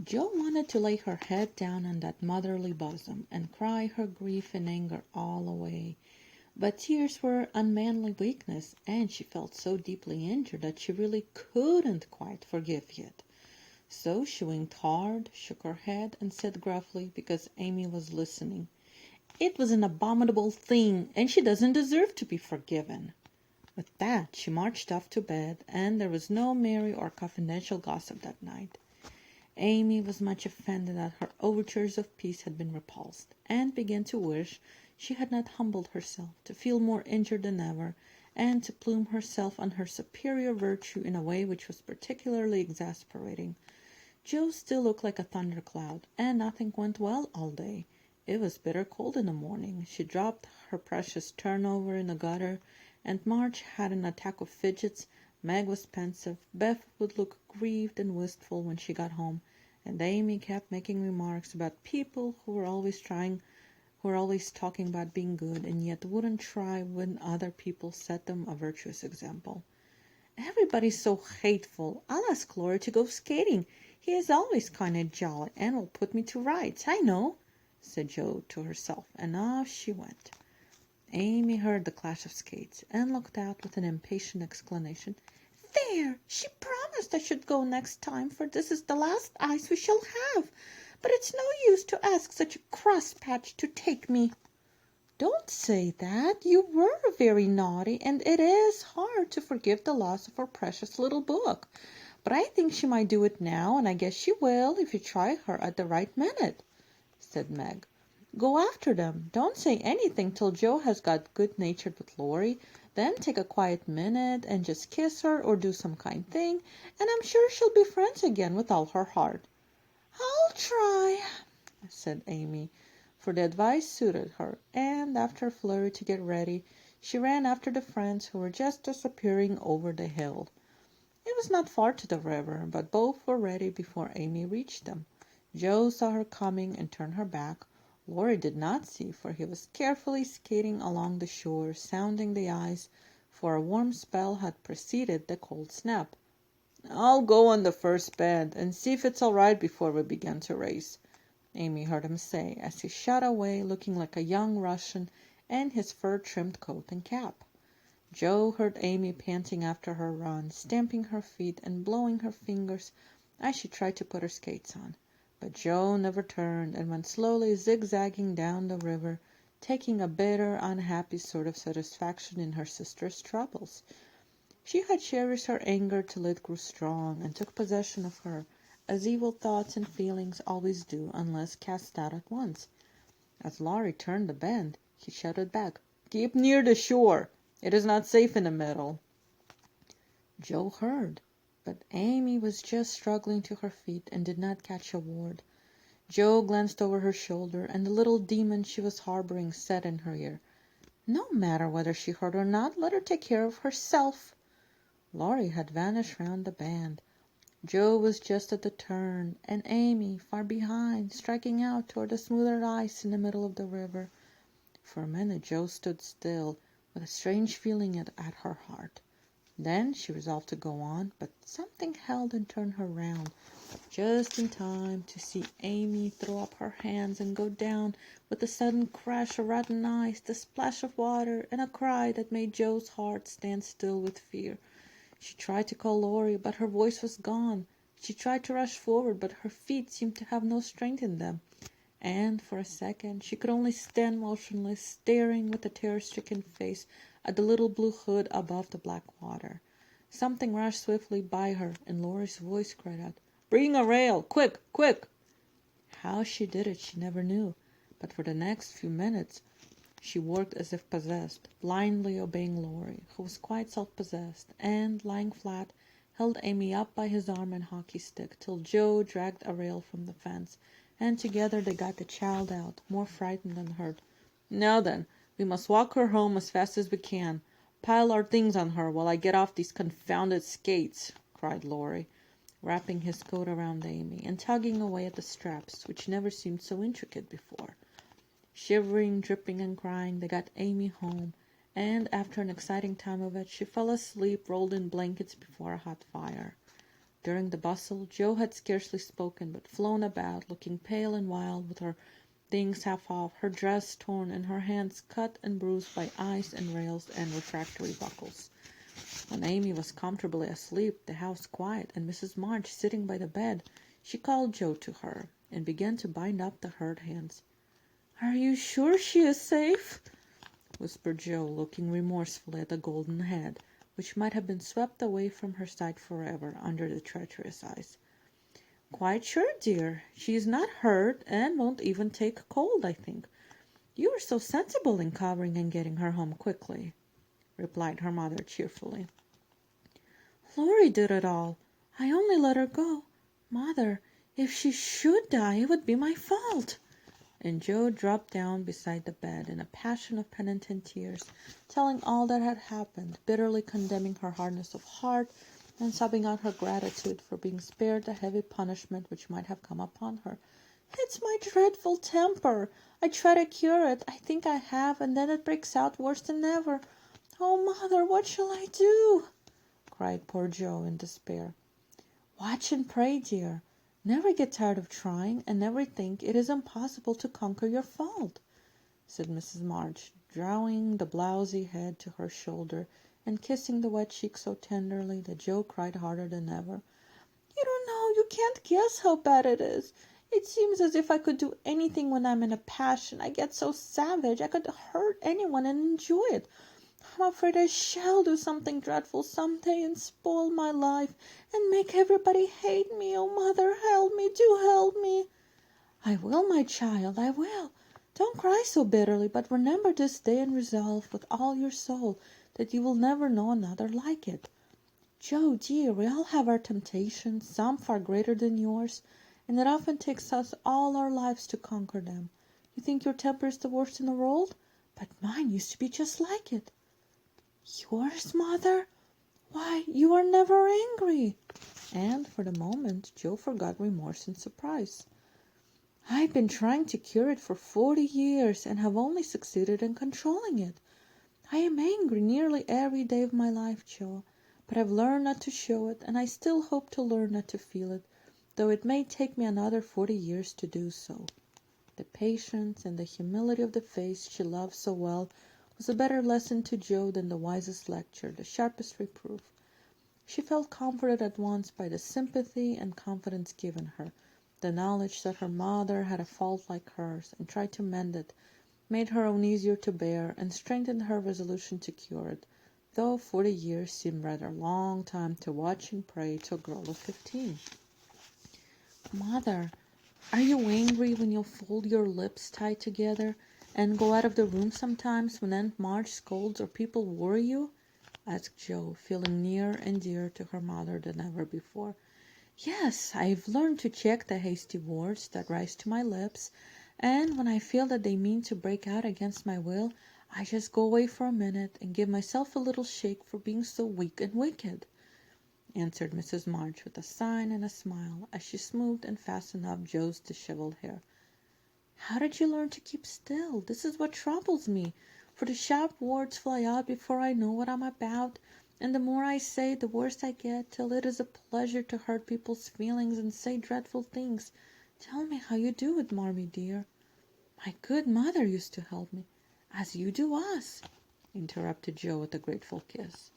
Jo wanted to lay her head down on that motherly bosom and cry her grief and anger all away. But tears were unmanly weakness, and she felt so deeply injured that she really couldn't quite forgive yet. So she winked hard, shook her head, and said gruffly, because Amy was listening, "It was an abominable thing, and she doesn't deserve to be forgiven." With that she marched off to bed, and there was no merry or confidential gossip that night. Amy was much offended that her overtures of peace had been repulsed, and began to wish she had not humbled herself, to feel more injured than ever, and to plume herself on her superior virtue in a way which was particularly exasperating. Jo still looked like a thundercloud, and nothing went well all day. It was bitter cold in the morning. She dropped her precious turnover in the gutter, and March had an attack of fidgets. Meg was pensive. Beth would look grieved and wistful when she got home, and Amy kept making remarks about people who were always talking about being good, and yet wouldn't try when other people set them a virtuous example. "Everybody's so hateful. I'll ask Laurie to go skating. He is always kind and jolly, and will put me to rights, I know," said Jo to herself, and off she went. Amy heard the clash of skates, and looked out with an impatient exclamation. "There! She promised I should go next time, for this is the last ice we shall have. But it's no use to ask such a crosspatch to take me." "Don't say that. You were very naughty, and it is hard to forgive the loss of her precious little book. But I think she might do it now, and I guess she will if you try her at the right minute," said Meg. "Go after them. Don't say anything till Jo has got good-natured with Laurie. Then take a quiet minute and just kiss her or do some kind thing, and I'm sure she'll be friends again with all her heart." "I'll try," said Amy, for the advice suited her, and after a flurry to get ready, she ran after the friends who were just disappearing over the hill. It was not far to the river, but both were ready before Amy reached them. Jo saw her coming and turned her back. Laurie did not see, for he was carefully skating along the shore, sounding the ice, for a warm spell had preceded the cold snap. "I'll go on the first bend, and see if it's all right before we begin to race," Amy heard him say, as he shot away, looking like a young Russian in his fur-trimmed coat and cap. Jo heard Amy panting after her run, stamping her feet and blowing her fingers as she tried to put her skates on. But Jo never turned, and went slowly zigzagging down the river, taking a bitter, unhappy sort of satisfaction in her sister's troubles. She had cherished her anger till it grew strong, and took possession of her, as evil thoughts and feelings always do unless cast out at once. As Laurie turned the bend, he shouted back, "Keep near the shore. It is not safe in the middle." Jo heard, but Amy was just struggling to her feet and did not catch a word. Jo glanced over her shoulder, and the little demon she was harboring said in her ear, "No matter whether she heard or not, let her take care of herself." Laurie had vanished round the bend. Jo was just at the turn, and Amy, far behind, striking out toward the smoother ice in the middle of the river. For a minute Jo stood still, with a strange feeling at her heart. Then she resolved to go on, but something held and turned her round, just in time to see Amy throw up her hands and go down with a sudden crash of rotten ice, the splash of water, and a cry that made Jo's heart stand still with fear. She tried to call Laurie, but her voice was gone. She tried to rush forward, but her feet seemed to have no strength in them. And for a second she could only stand motionless, staring with a terror-stricken face at the little blue hood above the black water. Something rushed swiftly by her, and Laurie's voice cried out, "Bring a rail! Quick, quick!" How she did it she never knew, but for the next few minutes she worked as if possessed, blindly obeying Laurie, who was quite self-possessed, and, lying flat, held Amy up by his arm and hockey stick till Jo dragged a rail from the fence, and together they got the child out, more frightened than hurt. "Now then, we must walk her home as fast as we can. Pile our things on her while I get off these confounded skates," cried Laurie, wrapping his coat around Amy, and tugging away at the straps, which never seemed so intricate before. Shivering, dripping, and crying, they got Amy home, and after an exciting time of it, she fell asleep rolled in blankets before a hot fire. During the bustle, Jo had scarcely spoken, but flown about, looking pale and wild, with her things half off, her dress torn, and her hands cut and bruised by ice and rails and refractory buckles. When Amy was comfortably asleep, the house quiet, and Mrs. March sitting by the bed, she called Jo to her, and began to bind up the hurt hands. "Are you sure she is safe?" whispered Jo, looking remorsefully at the golden head, which might have been swept away from her sight forever under the treacherous ice. "Quite sure, dear. She is not hurt, and won't even take cold, I think. You were so sensible in covering and getting her home quickly," replied her mother cheerfully. "Laurie did it all. I only let her go. Mother, if she should die, it would be my fault." And Jo dropped down beside the bed in a passion of penitent tears, telling all that had happened, bitterly condemning her hardness of heart, and sobbing out her gratitude for being spared the heavy punishment which might have come upon her. "It's my dreadful temper. I try to cure it. I think I have, and then it breaks out worse than ever. Oh, Mother, what shall I do?" cried poor Jo in despair. "Watch and pray, dear. Never get tired of trying, and never think it is impossible to conquer your fault," said Mrs. March, drawing the blousy head to her shoulder and kissing the wet cheek so tenderly that Jo cried harder than ever. "You don't know, you can't guess how bad it is. It seems as if I could do anything when I'm in a passion. I get so savage. I could hurt anyone and enjoy it. I'm afraid I shall do something dreadful some day and spoil my life and make everybody hate me. Oh, Mother, help me, do help me." "I will, my child, I will. Don't cry so bitterly, but remember this day and resolve with all your soul that you will never know another like it. Jo, dear, we all have our temptations, some far greater than yours, and it often takes us all our lives to conquer them. You think your temper is the worst in the world, but mine used to be just like it." "Yours, Mother? Why, you are never angry." And for the moment Jo forgot remorse in surprise. "I've been trying to cure it for 40 years and have only succeeded in controlling it. I am angry nearly every day of my life, Jo, but I've learned not to show it, and I still hope to learn not to feel it, though it may take me another 40 years to do so." The patience and the humility of the face she loved so well was a better lesson to Jo than the wisest lecture, the sharpest reproof. She felt comforted at once by the sympathy and confidence given her. The knowledge that her mother had a fault like hers, and tried to mend it, made her own easier to bear, and strengthened her resolution to cure it, though 40 years seemed rather a long time to watch and pray to a girl of 15. "Mother, are you angry when you fold your lips tight together and go out of the room sometimes when Aunt March scolds or people worry you?" asked Jo, feeling nearer and dearer to her mother than ever before. "Yes, I've learned to check the hasty words that rise to my lips, and when I feel that they mean to break out against my will, I just go away for a minute and give myself a little shake for being so weak and wicked," answered Mrs. March with a sigh and a smile as she smoothed and fastened up Jo's disheveled hair. "How did you learn to keep still? This is what troubles me, for the sharp words fly out before I know what I'm about, and the more I say, the worse I get, till it is a pleasure to hurt people's feelings and say dreadful things. Tell me how you do it, Marmee dear." "My good mother used to help me, as you do us," interrupted Jo with a grateful kiss.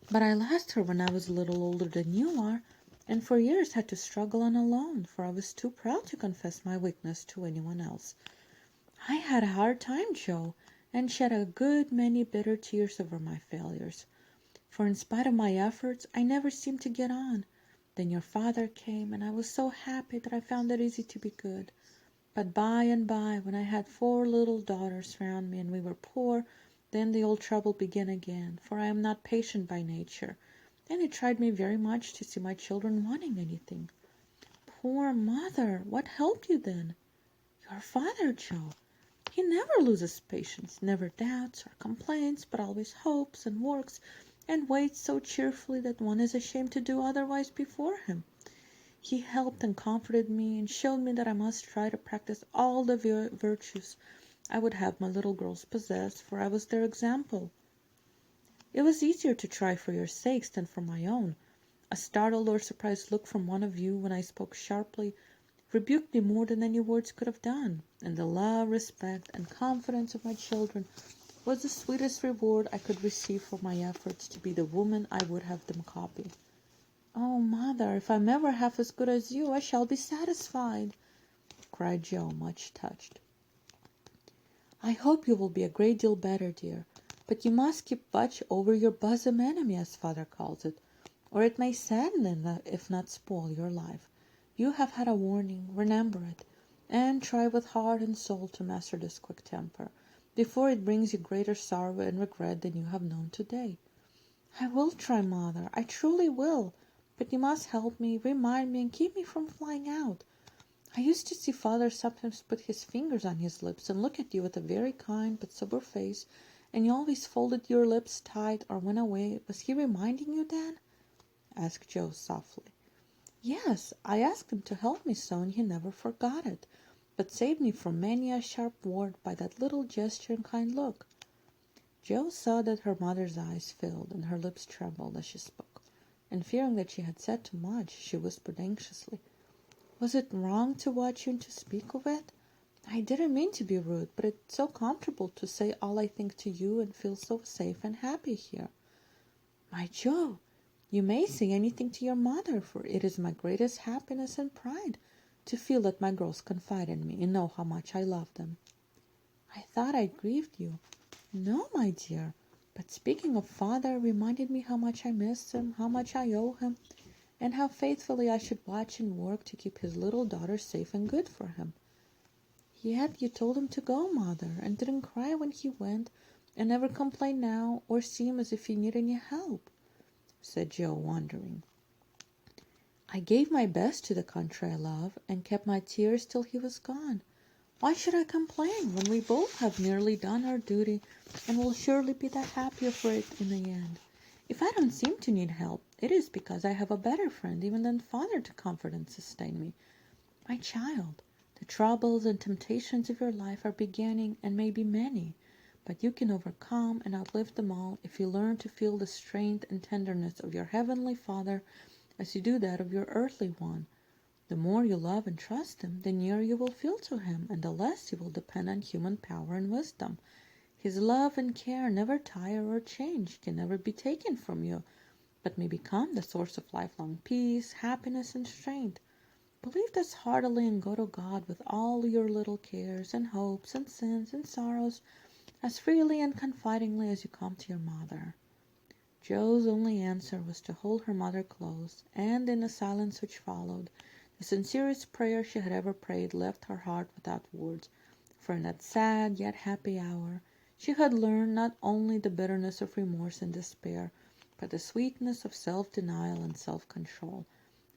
"But I lost her when I was a little older than you are, and for years had to struggle on alone, for I was too proud to confess my weakness to anyone else. I had a hard time, Jo, and shed a good many bitter tears over my failures. For in spite of my efforts, I never seemed to get on. Then your father came, and I was so happy that I found it easy to be good. But by and by, when I had 4 little daughters round me and we were poor, then the old trouble began again, for I am not patient by nature, and it tried me very much to see my children wanting anything." "Poor Mother! What helped you then?" "Your father, Jo. He never loses patience, never doubts or complains, but always hopes and works and waits so cheerfully that one is ashamed to do otherwise before him. He helped and comforted me, and showed me that I must try to practice all the virtues I would have my little girls possess, for I was their example. It was easier to try for your sakes than for my own. A startled or surprised look from one of you when I spoke sharply rebuked me more than any words could have done, and the love, respect, and confidence of my children was the sweetest reward I could receive for my efforts to be the woman I would have them copy. "Oh, Mother, if I'm ever half as good as you, I shall be satisfied," cried Joe, much touched. "I hope you will be a great deal better, dear, but you must keep watch over your bosom enemy, as Father calls it, or it may sadden, if not spoil, your life. You have had a warning, remember it, and try with heart and soul to master this quick temper, before it brings you greater sorrow and regret than you have known today." "I will try, Mother, I truly will, but you must help me, remind me, and keep me from flying out. I used to see Father sometimes put his fingers on his lips and look at you with a very kind but sober face, and you always folded your lips tight or went away. Was he reminding you then?" asked Joe softly. "Yes, I asked him to help me so, and he never forgot it, but saved me from many a sharp word by that little gesture and kind look." Joe saw that her mother's eyes filled and her lips trembled as she spoke, and fearing that she had said too much, she whispered anxiously, "Was it wrong to watch you and to speak of it? I didn't mean to be rude, but it's so comfortable to say all I think to you and feel so safe and happy here." "My Joe, you may say anything to your mother, for it is my greatest happiness and pride to feel that my girls confide in me and know how much I love them." "I thought I grieved you." "No, my dear, but speaking of Father reminded me how much I miss him, how much I owe him, and how faithfully I should watch and work to keep his little daughter safe and good for him." "Yet you told him to go, Mother, and didn't cry when he went, and never complain now, or seem as if he needed any help," said Joe, wondering. "I gave my best to the country I love, and kept my tears till he was gone. Why should I complain, when we both have nearly done our duty, and will surely be the happier for it in the end? If I don't seem to need help, it is because I have a better friend even than Father to comfort and sustain me. My child, the troubles and temptations of your life are beginning and may be many, but you can overcome and outlive them all if you learn to feel the strength and tenderness of your heavenly Father as you do that of your earthly one. The more you love and trust him, the nearer you will feel to him, and the less you will depend on human power and wisdom. His love and care never tire or change, can never be taken from you, but may become the source of lifelong peace, happiness, and strength. Believe this heartily and go to God with all your little cares and hopes and sins and sorrows as freely and confidingly as you come to your mother." Joe's only answer was to hold her mother close, and in the silence which followed, the sincerest prayer she had ever prayed left her heart without words, for in that sad yet happy hour she had learned not only the bitterness of remorse and despair, but the sweetness of self-denial and self-control,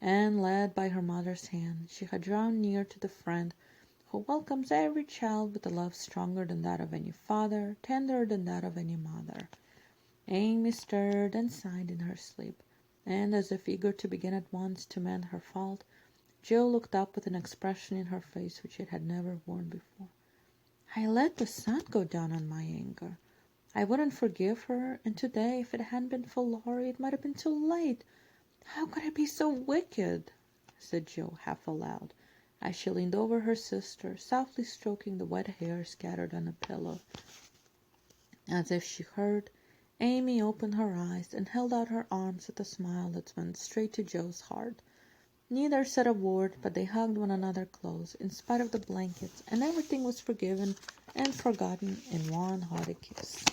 and, led by her mother's hand, she had drawn near to the friend who welcomes every child with a love stronger than that of any father, tenderer than that of any mother. Amy stirred and sighed in her sleep, and, as if eager to begin at once to mend her fault, Jill looked up with an expression in her face which it had never worn before. "I let the sun go down on my anger. I wouldn't forgive her, and today, if it hadn't been for Laurie, it might have been too late. How could I be so wicked?" said Jill half aloud, as she leaned over her sister, softly stroking the wet hair scattered on the pillow. As if she heard, Amy opened her eyes and held out her arms with a smile that went straight to Joe's heart. Neither said a word, but they hugged one another close, in spite of the blankets, and everything was forgiven and forgotten in one hearty kiss.